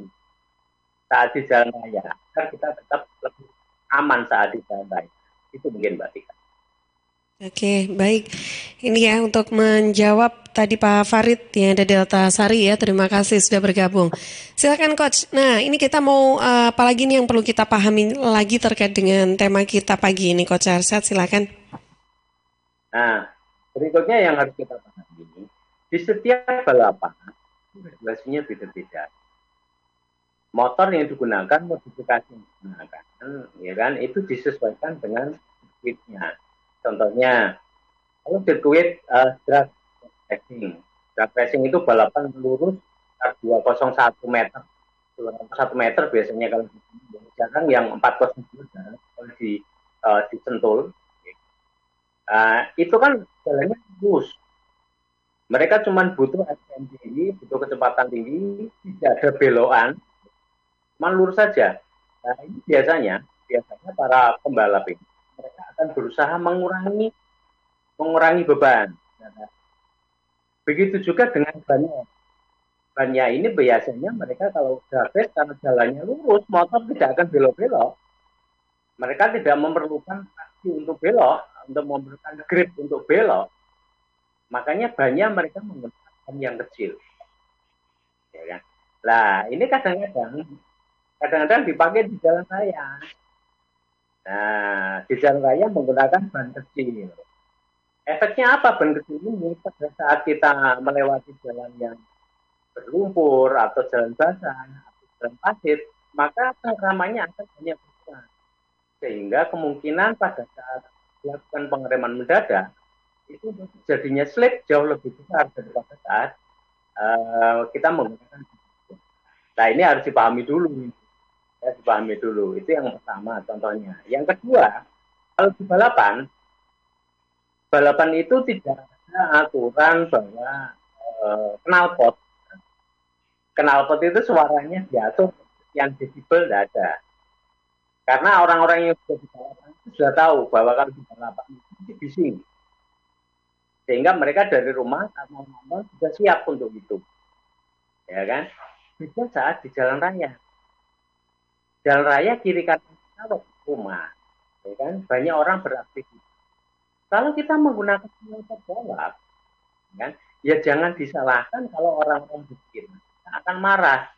saat di jalan raya agar kita tetap lebih aman saat di jalan raya. Itu mungkin Mbak Tika. Oke, baik. Ini ya untuk menjawab tadi Pak Farid yang ada Delta Sari ya. Terima kasih sudah bergabung. Silakan Coach. Nah, ini kita mau apa lagi nih yang perlu kita pahami lagi terkait dengan tema kita pagi ini Coach Arsyad, silakan. Nah, berikutnya yang harus kita pahami, di setiap balapan regulasinya beda-beda. Motor yang digunakan, modifikasi yang digunakan, ya kan, itu disesuaikan dengan sirkuitnya. Contohnya, kalau sirkuit drag racing itu balapan lurus 201 meter. 201 meter biasanya kalau jarang yang 402 jarang kalau disentul. Itu kan jalannya lurus. Mereka cuma butuh SPM tinggi, butuh kecepatan tinggi, tidak ada belokan, cuma lurus saja. Nah ini biasanya para pembalap ini mereka akan berusaha mengurangi beban. Nah, begitu juga dengan bannya. Bannya ini biasanya mereka kalau drag karena jalannya lurus, motor tidak akan belok-belok. Mereka tidak memerlukan kaki untuk belok, untuk memerlukan grip untuk belok. Makanya banyak mereka menggunakan ban yang kecil. Ya kan? Nah, ini kadang-kadang dipakai di jalan raya. Nah, di jalan raya menggunakan ban kecil. Efeknya apa ban kecil ini? Pada saat kita melewati jalan yang berlumpur atau jalan basah atau jalan pasir, maka cengkramannya akan banyak berkurang. Sehingga kemungkinan pada saat dilakukan pengereman mendadak itu jadinya slip jauh lebih besar daripada saat kita menggunakan. Nah ini harus dipahami dulu. Itu yang pertama contohnya. Yang kedua, kalau di balapan itu tidak ada aturan bahwa knalpot itu suaranya diatur yang desibel tidak ada. Karena orang-orang yang sudah di balapan itu sudah tahu bahwa kalau di balapan itu bising. Sehingga mereka dari rumah atau sudah siap untuk itu. Ya kan? Bisa saat di jalan raya. Jalan raya kiri kanan kita rumah, ya kan? Banyak orang beraktivitas. Kalau kita menggunakan knalpot balap, kan? Ya jangan disalahkan kalau orang-orang bikin akan marah.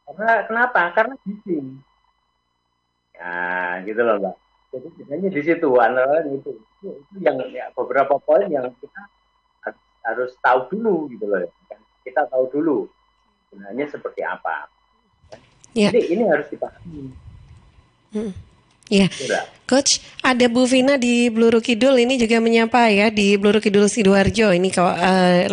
Karena kenapa? Karena bising. Nah, gitu loh Mbak. Jadi sebenarnya di situ antara itu yang ya, beberapa poin yang kita harus tahu dulu gitu loh. Kan? Kita tahu dulu sebenarnya seperti apa. Ya. Jadi ini harus dipahami. Ya, Coach, ada Bu Vina di Bluru Kidul ini juga menyapa ya di Bluru Kidul Sidoarjo. Ini kalau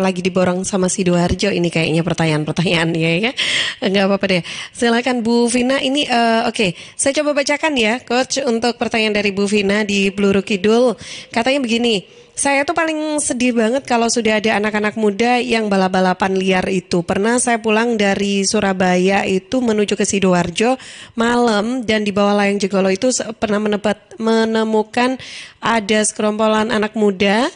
lagi diborong sama Sidoarjo ini kayaknya pertanyaan ya. Enggak apa-apa deh. Silakan Bu Vina ini oke. Saya coba bacakan ya, Coach, untuk pertanyaan dari Bu Vina di Bluru Kidul. Katanya begini. Saya tuh paling sedih banget kalau sudah ada anak-anak muda yang balap-balapan liar itu. Pernah saya pulang dari Surabaya itu menuju ke Sidoarjo malam dan di bawah layang Jegolo itu pernah menemukan ada sekerompolan anak muda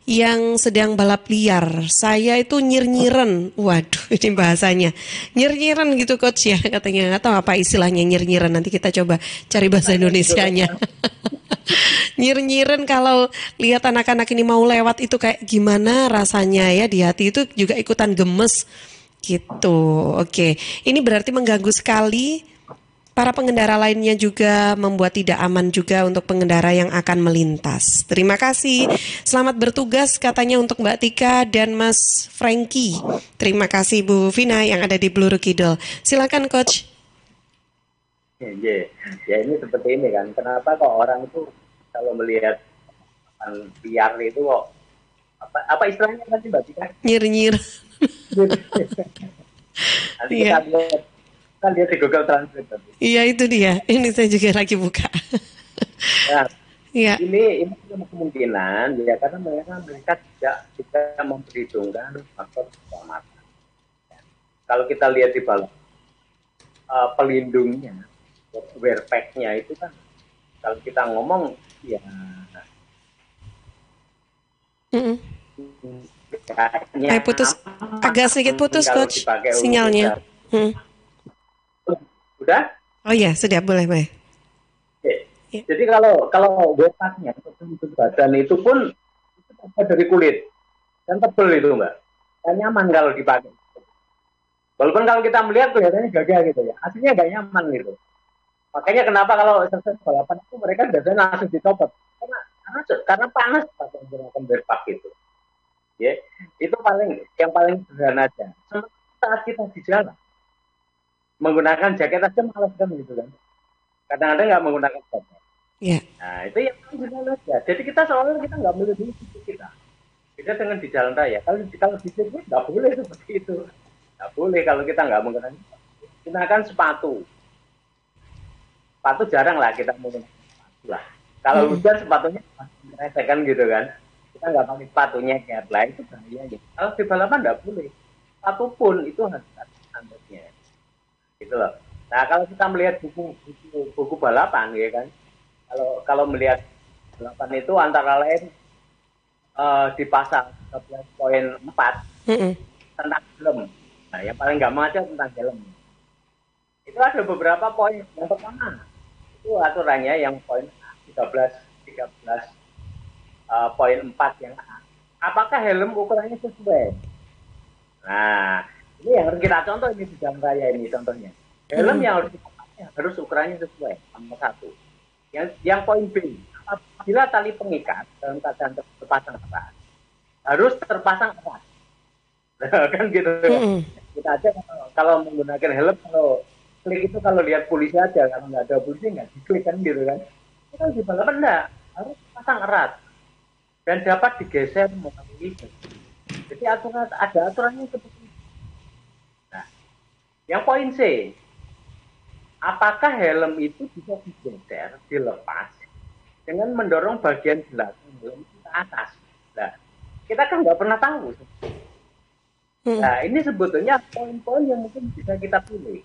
yang sedang balap liar. Saya itu nyir-nyiren. Waduh, ini bahasanya. Nyir-nyiren gitu coach ya katanya. Nggak tahu apa istilahnya nyir-nyiren. Nanti kita coba cari bahasa Indonesianya. Nyir-nyiren kalau lihat anak-anak ini mau lewat itu kayak gimana rasanya ya, di hati itu juga ikutan gemes gitu. Oke, ini berarti mengganggu sekali. Para pengendara lainnya juga membuat tidak aman juga untuk pengendara yang akan melintas. Terima kasih. Selamat bertugas katanya untuk Mbak Tika dan Mas Frankie. Terima kasih Bu Vina yang ada di Bluru Kidul. Silakan Coach. Ya ini seperti ini kan. Kenapa kok orang itu kalau melihat liar itu kok apa istilahnya tadi Mbak Tika? Nyir-nyir. Nanti kita lihat di Google Translate tadi. Iya itu dia. Ini saya juga lagi buka. Nah, ya. Ini kemungkinan ya karena mereka tidak memperhitungkan faktor keselamatan. Kalau kita lihat di balap pelindungnya, wear pack-nya itu kan kalau kita ngomong ya. Putus, agak sedikit putus Coach sinyalnya. Udah? Oh iya, sudah boleh. Oke. Ya. Jadi kalau wear-pack-nya untuk badan itu pun itu dari kulit dan tebal itu Mbak. Dan nyaman kalau dipakai. Walaupun kalau kita melihat kelihatannya gagah gitu ya, aslinya nggak nyaman gitu. Makanya kenapa kalau selesai balapan itu mereka biasanya langsung dicopot karena panas pakai menggunakan wear-pack itu. Ya, itu yang paling sederhana aja. Saat kita di jalan menggunakan jaket aja malas kan gitu kan. Kadang-kadang nggak menggunakan jaket. Yeah. Nah itu yang paling sederhana aja. Jadi kita seolah kita nggak melindungi fisik kita. Kita dengan di jalan raya. Kalau di sirkuit nggak boleh seperti itu. Nggak boleh kalau kita nggak menggunakan. Gunakan sepatu. Sepatu jarang lah kita menggunakan sepatu lah. Kalau hujan sepatunya meresekan gitu kan. Kita nggak pakai sepatunya kayak lah itu bahaya. Kalau di balapan nggak boleh. Sepatu pun itu harus ada standarnya. Gitu loh. Nah kalau kita melihat buku balapan ya kan, kalau melihat balapan itu antara lain di pasal 13.4 tentang helm. Nah yang paling gampang aja tentang helm. Itu ada beberapa poin. Yang pertama itu aturannya yang poin 13 poin 4 yang A. Apakah helm ukurannya sesuai? Nah ini yang harus kita contoh ini di jalan raya ini contohnya. Helm yang harus ukurannya sesuai nomor 1. Yang poin B, apabila tali pengikat dalam keadaan terpasang erat, harus terpasang erat. Kan gitu. Kita aja kalau menggunakan helm, kalau klik itu kalau lihat polisi aja, kalau nggak ada polisi nggak diklik kan gitu kan. Kita di balapan enggak, harus pasang erat dan dapat digeser melalui. Jadi ada aturannya seperti itu. Nah, yang poin C, apakah helm itu bisa digeser, dilepas dengan mendorong bagian belakang helm ke atas? Nah, kita kan nggak pernah tahu. Nah, ini sebetulnya poin-poin yang mungkin bisa kita pilih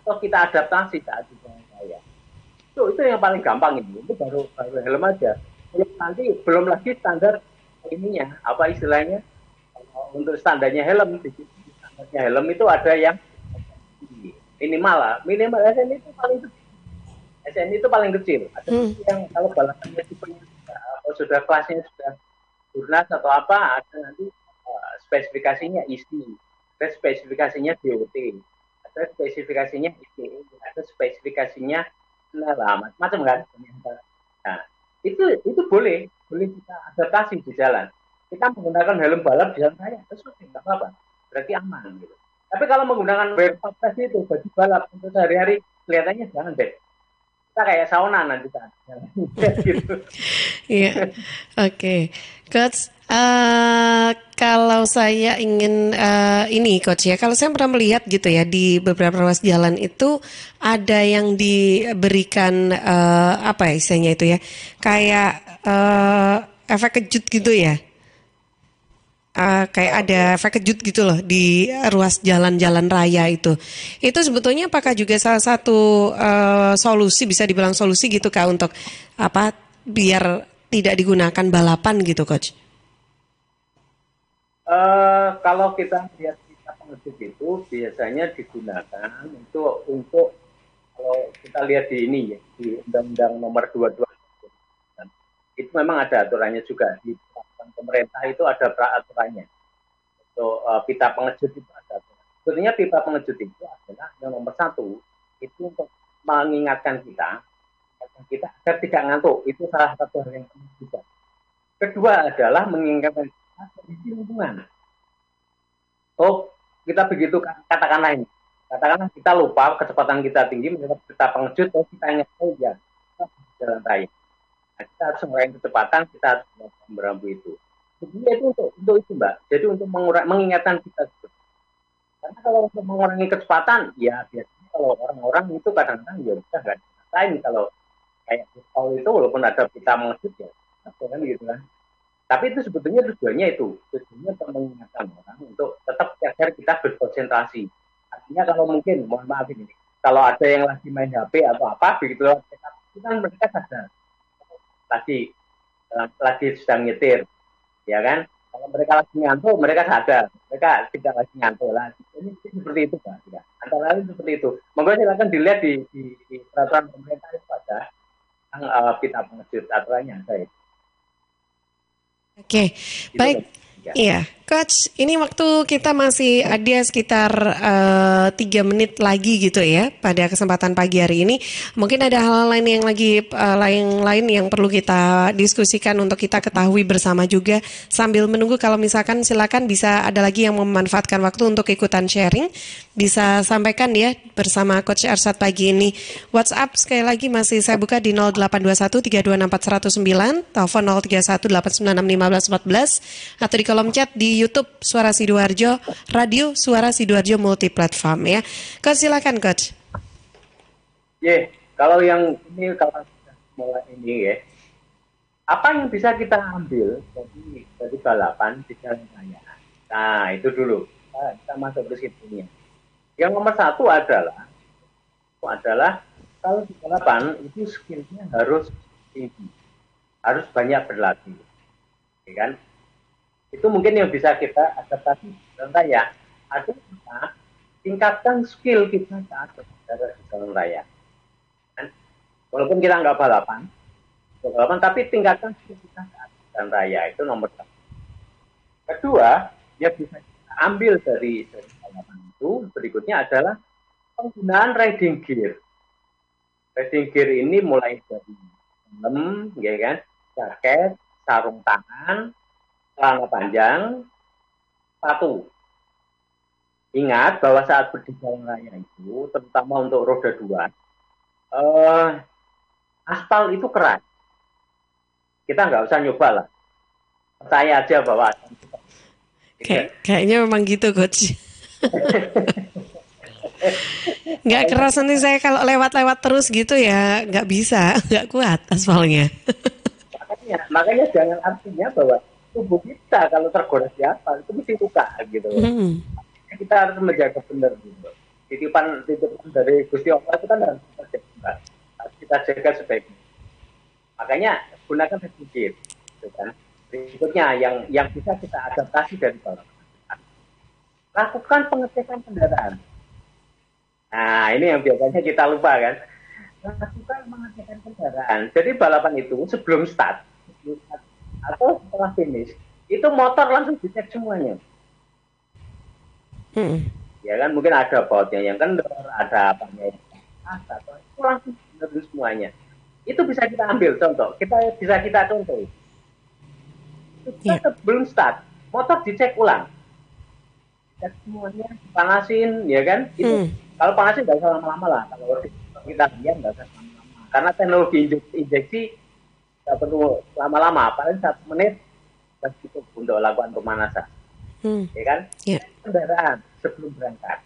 atau kita adaptasi saat di jalan raya. Itu yang paling gampang ini. Itu baru helm aja. Nanti belum lagi standar ininya, apa istilahnya? Untuk standarnya helm, standarnya helm itu ada yang minimal SN itu paling kecil. SN itu paling kecil. Ada yang kalau balapannya tipenya sudah kelasnya sudah jurnas atau apa, ada nanti spesifikasinya ISTI, ada spesifikasinya DOT, ada spesifikasinya ITE, ada spesifikasinya macam kan. Nah, itu boleh kita adaptasi di jalan. Kita menggunakan helm balap di jalan raya, terus nggak apa-apa, berarti aman gitu. Tapi kalau menggunakan wear-pack tadi itu baju balap untuk sehari-hari, kelihatannya jangan deh. Kita kayak sauna nanti saat gitu. Iya, oke. Coach, kalau saya ingin ini Coach ya, kalau saya pernah melihat gitu ya di beberapa ruas jalan itu ada yang diberikan apa ya istilahnya itu ya, kayak efek kejut gitu ya. Kayak ada efek kejut gitu loh di ruas jalan-jalan raya itu. Itu sebetulnya apakah juga salah satu solusi, bisa dibilang solusi gitu Kak, untuk apa biar tidak digunakan balapan gitu Coach? Kalau kita lihat pipa pengejut itu biasanya digunakan untuk kalau kita lihat di ini ya, di Undang-Undang Nomor 22 itu memang ada aturannya juga di pemerintah itu ada aturannya. Untuk pipa pengejut itu ada aturan. Sebetulnya pipa pengejut itu adalah yang nomor 1 itu untuk mengingatkan kita agar tidak ngantuk. Itu salah satu hal yang penting juga. Kedua adalah mengingatkan kita kondisi lingkungan. Oh, kita begitu katakanlah kita lupa kecepatan kita tinggi, kita pengejut, kita ingat ya jalan raya. Nah, kita harus mengurangi kecepatan, kita harus merambu itu. Sebenarnya itu untuk itu Mbak. Jadi untuk mengingatkan kita. Karena kalau untuk mengurangi kecepatan, ya biasanya kalau orang-orang itu kadang-kadang ya bisa nggak dirasain kalau kayak tahu itu walaupun ada kita mengejut ya, kan gitu kan. Tapi itu sebetulnya tujuannya untuk mengingatkan orang untuk tetap agar kita berkonsentrasi. Artinya kalau mungkin, mohon maaf ini, kalau ada yang lagi main HP atau apa, begitu kan mereka sadar lagi sedang nyetir, ya kan? Kalau mereka lagi ngantuk, mereka sadar, mereka tidak lagi ngantuk lagi. Ini seperti itu, Pak. Ya. Antara lain seperti itu. Monggo silakan dilihat di peraturan pemerintah itu ada yang pita pengejut aturannya ada itu. Oke, baik. Iya, Coach, ini waktu kita masih ada sekitar 3 menit lagi gitu ya pada kesempatan pagi hari ini. Mungkin ada hal lain yang lagi lain yang perlu kita diskusikan untuk kita ketahui bersama juga sambil menunggu. Kalau misalkan silakan bisa ada lagi yang memanfaatkan waktu untuk ikutan sharing, bisa sampaikan ya bersama Coach Ersat pagi ini. WhatsApp sekali lagi masih saya buka di 0821 3264109, telepon 0318961514 atau di kolom chat di YouTube Suara Sidoarjo, Radio Suara Sidoarjo Multiplatform ya. Coach silakan Coach. Kalau yang ini kalau sudah mulai ini ya, apa yang bisa kita ambil dari balapan di jalan raya? Nah itu dulu kita masuk ke situnya. Yang nomor 1 adalah kalau di balapan itu skillnya harus tinggi, harus banyak berlatih, ya kan? Itu mungkin yang bisa kita adaptasi jalan raya. Ada kita tingkatkan skill kita saat berkendara di jalan raya. Dan walaupun kita nggak balapan, tapi tingkatkan skill kita saat jalan raya itu nomor 1. Kedua, yang bisa kita ambil dari balapan itu berikutnya adalah penggunaan riding gear. Riding gear ini mulai dari helm, ya kan, jaket, sarung tangan, celana panjang, sepatu. Ingat bahwa saat berjalan raya itu, terutama untuk roda 2, aspal itu keras. Kita nggak usah nyoba lah. Percaya aja bahwa kayaknya memang gitu Coach. Nggak keras, nanti saya kalau lewat-lewat terus gitu ya nggak bisa, nggak kuat aspalnya. Makanya jangan artinya bahwa tubuh kita kalau tergores di aspal itu mesti luka gitu. Kita harus menjaga benar gitu. Titipan dari Gusti Allah itu kan harus kita jaga sebaiknya. Makanya gunakan sedikit, gitu kan. Berikutnya yang bisa kita adaptasi dari balapan. Lakukan pengecekan kendaraan. Nah ini yang biasanya kita lupa kan. Lakukan pengecekan kendaraan. Jadi balapan itu sebelum start atau setelah finish itu motor langsung dicek semuanya. Ya kan mungkin ada bautnya yang kendor, ada apanya yang atau itu langsung benar semuanya. Itu bisa kita ambil contoh. Kita contoh. Sebelum start motor dicek ulang. Cek semuanya, dipanasin, ya kan? Itu kalau panasin nggak usah lama-lama lah. Kalau kita diam nggak usah lama-lama. Karena teknologi injeksi nggak perlu lama-lama, paling 1 menit sudah cukup untuk lakukan pemanasan, ya kan? Kendaraan sebelum berangkat,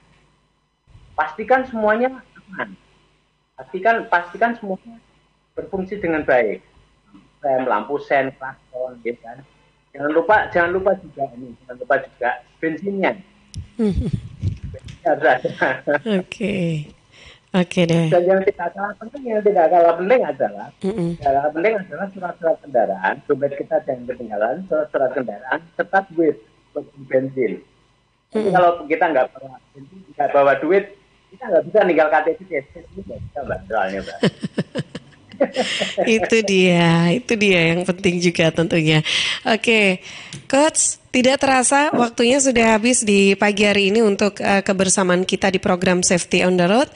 pastikan semuanya aman, pastikan semuanya berfungsi dengan baik, rem, lampu sen, klakson, ya kan? Jangan lupa juga bensinnya. Harus ada. Oke deh. Dan yang tidak kalah penting adalah surat-surat kendaraan, dompet kita jangan ketinggalan, surat-surat kendaraan serta duit bensin. Jadi kalau kita nggak bawa duit, kita nggak bisa ninggal KTP itu nggak bisa Mbak, soalnya Mbak. Itu dia yang penting juga tentunya. Oke, Coach, tidak terasa waktunya sudah habis di pagi hari ini untuk kebersamaan kita di program Safety on the Road.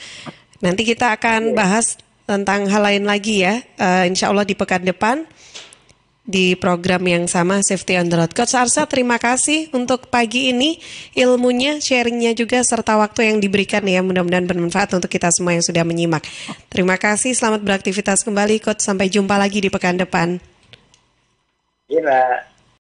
Nanti kita akan bahas tentang hal lain lagi ya, insya Allah di pekan depan di program yang sama Safety on the Road. Coach Arsa, terima kasih untuk pagi ini ilmunya, sharingnya juga serta waktu yang diberikan ya, mudah-mudahan bermanfaat untuk kita semua yang sudah menyimak. Terima kasih, selamat beraktivitas kembali Coach, sampai jumpa lagi di pekan depan. Iya Mbak.